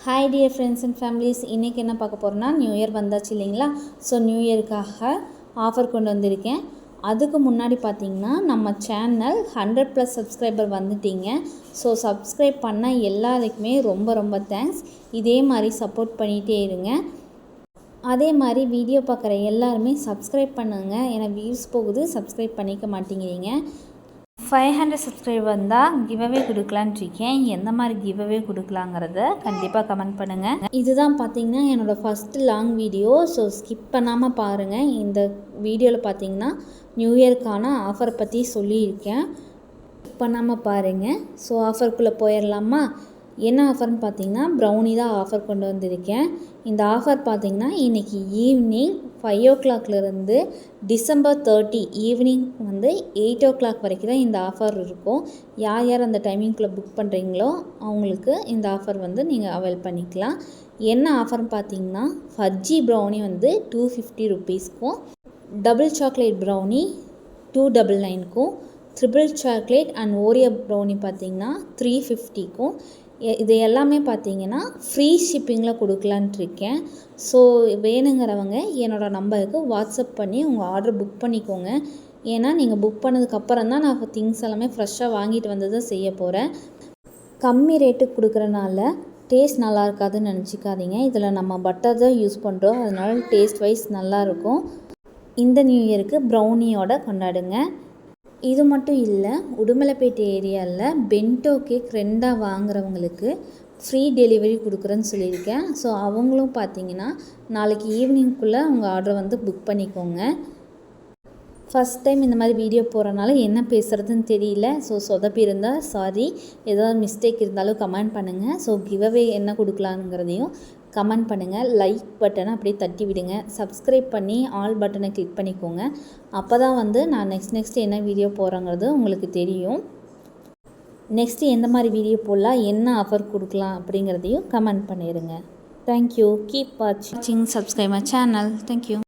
Hi dear friends and families, இன்றைக்கி என்ன பார்க்க போகிறோன்னா நியூ இயர் வந்தாச்சு இல்லைங்களா. ஸோ நியூ இயருக்காக ஆஃபர் கொண்டு வந்திருக்கேன். அதுக்கு முன்னாடி பார்த்திங்கன்னா நம்ம சேனல் 100+ சப்ஸ்கிரைபர் வந்துட்டீங்க. ஸோ சப்ஸ்கிரைப் பண்ண எல்லாருக்குமே ரொம்ப ரொம்ப தேங்க்ஸ். இதே மாதிரி சப்போர்ட் பண்ணிகிட்டே இருங்க. அதே மாதிரி வீடியோ பார்க்குற எல்லாருமே சப்ஸ்கிரைப் பண்ணுங்கள். ஏன்னா வியூஸ் போகுது, சப்ஸ்கிரைப் பண்ணிக்க மாட்டேங்கிறீங்க. 500 சப்ஸ்கிரைப் வந்தால் கிவ்அவே கொடுக்கலான்னு இருக்கேன். எந்த மாதிரி கிவ்அவே கொடுக்கலாங்கிறத கண்டிப்பாக கமெண்ட் பண்ணுங்கள். இதுதான் பார்த்திங்கன்னா என்னோடய first long video. So skip பண்ணாமல் பாருங்கள். இந்த வீடியோவில் பார்த்திங்கன்னா நியூ இயர்க்கான ஆஃபரை பற்றி சொல்லியிருக்கேன். ஸ்கிப் பண்ணாமல் பாருங்கள். ஸோ ஆஃபருக்குள்ளே போயிடலாமா? என்ன ஆஃபர்னு பார்த்திங்கன்னா ப்ரௌனி தான் ஆஃபர் கொண்டு வந்திருக்கேன். இந்த ஆஃபர் பார்த்திங்கன்னா இன்றைக்கி ஈவினிங் 5 o'clockலேருந்து டிசம்பர் 30 ஈவினிங் 8 o'clock வரைக்கும் தான் இந்த ஆஃபர் இருக்கும். யார் யார் அந்த டைமிங்குள்ளே புக் பண்ணுறீங்களோ அவங்களுக்கு இந்த ஆஃபர் நீங்கள் அவைல் பண்ணிக்கலாம். என்ன ஆஃபர்னு பார்த்திங்கன்னா ஃபஜ்ஜி ப்ரௌனி 250 ருபீஸ்க்கும், டபுள் சாக்லேட் ப்ரௌனி 299க்கும், triple chocolate and Oreo brownie பார்த்திங்கன்னா 350க்கும். இது எல்லாமே பார்த்திங்கன்னா ஃப்ரீ ஷிப்பிங்கில் கொடுக்கலான்ட்டு இருக்கேன். ஸோ வேணுங்கிறவங்க என்னோடய நம்பருக்கு வாட்ஸ்அப் பண்ணி உங்கள் ஆர்டர் புக் பண்ணிக்கோங்க. ஏன்னா நீங்கள் புக் பண்ணதுக்கப்புறம் தான் நான் திங்ஸ் எல்லாமே ஃப்ரெஷ்ஷாக வாங்கிட்டு வந்து தான் செய்ய போகிறேன். கம்மி ரேட்டுக்கு கொடுக்குறனால டேஸ்ட் நல்லா இருக்காதுன்னு நினச்சிக்காதீங்க. இதில் நம்ம பட்டர் தான் யூஸ் பண்ணுறோம், அதனால டேஸ்ட் வைஸ் நல்லாயிருக்கும். இந்த நியூ இயருக்கு ப்ரௌனியோட கொண்டாடுங்க. இது மட்டும் இல்லை, உடுமலைப்பேட்டை ஏரியாவில் பென்டோ கேக் 2 வாங்குறவங்களுக்கு ஃப்ரீ டெலிவரி கொடுக்குறேன்னு சொல்லியிருக்கேன். ஸோ அவங்களும் பார்த்திங்கன்னா நாளைக்கு ஈவினிங்குள்ளே உங்கள் ஆர்டரை புக் பண்ணிக்கோங்க. ஃபஸ்ட் டைம் இந்த மாதிரி வீடியோ போகிறனால என்ன பேசுகிறதுன்னு தெரியல. ஸோ சொதப்பி இருந்தால் சாரி. ஏதாவது மிஸ்டேக் இருந்தாலும் கமெண்ட் பண்ணுங்கள். ஸோ கிவ்அவே என்ன கொடுக்கலாங்கிறதையும் கமெண்ட் பண்ணுங்கள். லைக் பட்டனை அப்படியே தட்டி விடுங்க. சப்ஸ்கிரைப் பண்ணி ஆல் பட்டனை கிளிக் பண்ணிக்கோங்க. அப்போ தான் நான் நெக்ஸ்ட் என்ன வீடியோ போகிறேங்கிறது உங்களுக்கு தெரியும். நெக்ஸ்ட்டு எந்த மாதிரி வீடியோ போடலாம், என்ன ஆஃபர் கொடுக்கலாம் அப்படிங்கிறதையும் கமெண்ட் பண்ணிடுங்க. தேங்க்யூ. கீப் வாட்சிங். Subscribe my channel. தேங்க்யூ.